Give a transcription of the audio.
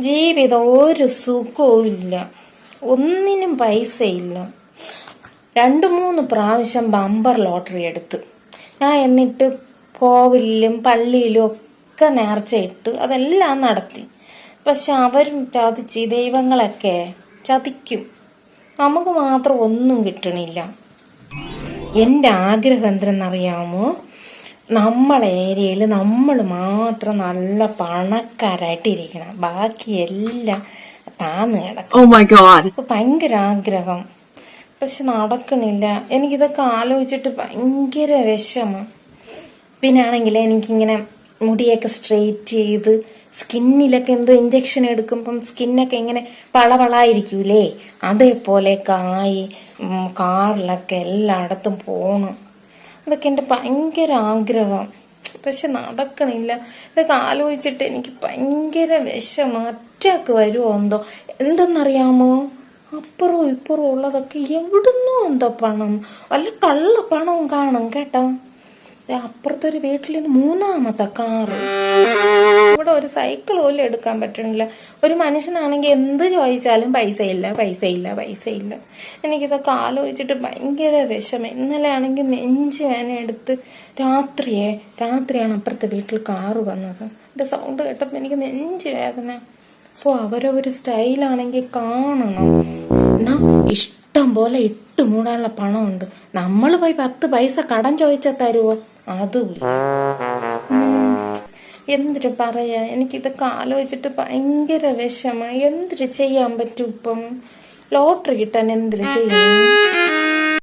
ജീവിതം ഒരു സുഖവും ഇല്ല, ഒന്നിനും പൈസയില്ല. 2-3 പ്രാവശ്യം ബമ്പർ ലോട്ടറി എടുത്ത് ഞാൻ. എന്നിട്ട് കോവിലിലും പള്ളിയിലും ഒക്കെ നേർച്ചയിട്ട് അതെല്ലാം നടത്തി. പക്ഷെ അവരും ചതിച്ച്, ദൈവങ്ങളൊക്കെ ചതിക്കും. നമുക്ക് മാത്രം ഒന്നും കിട്ടണില്ല. എൻ്റെ ആഗ്രഹം എന്തെന്നറിയാമോ? നമ്മളെ ഏരിയയിൽ നമ്മൾ മാത്രം നല്ല പണക്കാരായിട്ട് ഇരിക്കണം, ബാക്കി എല്ലാം താന്ന് കിടക്കും. ഭയങ്കര ആഗ്രഹം, പക്ഷെ നടക്കണില്ല. എനിക്കിതൊക്കെ ആലോചിച്ചിട്ട് ഭയങ്കര വിഷമം. പിന്നെ ആണെങ്കിൽ എനിക്കിങ്ങനെ മുടിയൊക്കെ സ്ട്രെയിറ്റ് ചെയ്ത് സ്കിന്നിലൊക്കെ എന്തോ ഇഞ്ചക്ഷൻ എടുക്കുമ്പം സ്കിന്നൊക്കെ ഇങ്ങനെ പളവളായിരിക്കൂലേ, അതേപോലെയൊക്കെ ആയി കാറിലൊക്കെ എല്ലായിടത്തും പോകണം. അതൊക്കെ എൻ്റെ ഭയങ്കര ആഗ്രഹം, പക്ഷെ നടക്കണില്ല. ഇതൊക്കെ ആലോചിച്ചിട്ട് എനിക്ക് ഭയങ്കര വിഷമം. അറ്റാക്ക് വരുമോ എന്തോ. എന്തെന്നറിയാമോ? അപ്പുറവും ഇപ്പുറവും ഉള്ളതൊക്കെ എവിടുന്നോ എന്തോ പണം, വല്ല കള്ള പണവും കാണും കേട്ടോ. അപ്പുറത്തൊരു വീട്ടിൽ 3ാമത്തെ കാറ്. ഇവിടെ ഒരു സൈക്കിൾ പോലും എടുക്കാൻ പറ്റണില്ല. ഒരു മനുഷ്യനാണെങ്കിൽ എന്ത് ചോദിച്ചാലും പൈസ ഇല്ല, പൈസ ഇല്ല, പൈസ ഇല്ല. എനിക്കിതൊക്കെ ആലോചിച്ചിട്ട് ഭയങ്കര വിഷമം. ഇന്നലെ ആണെങ്കിൽ നെഞ്ച് വേദന എടുത്ത് രാത്രിയാണ് അപ്പുറത്തെ വീട്ടിൽ കാറ് വന്നത്. എൻ്റെ സൗണ്ട് കേട്ടപ്പോൾ എനിക്ക് നെഞ്ച് വേദന. അവരൊരു സ്റ്റൈലാണെങ്കിൽ കാണണം. എന്നാ ഇഷ്ടം പോലെ ഇട്ട് മൂടാനുള്ള പണമുണ്ട്. നമ്മൾ പോയി 10 പൈസ കടം ചോദിച്ചാൽ തരുമോ? അതുമില്ല. എന്തിട്ട് പറയാ, എനിക്കിതൊക്കെ ആലോചിച്ചിട്ട് ഭയങ്കര വിഷമം. എന്തിട്ട് ചെയ്യാൻ പറ്റും? ഇപ്പം ലോട്ടറി കിട്ടാൻ എന്തിട്ട് ചെയ്യും?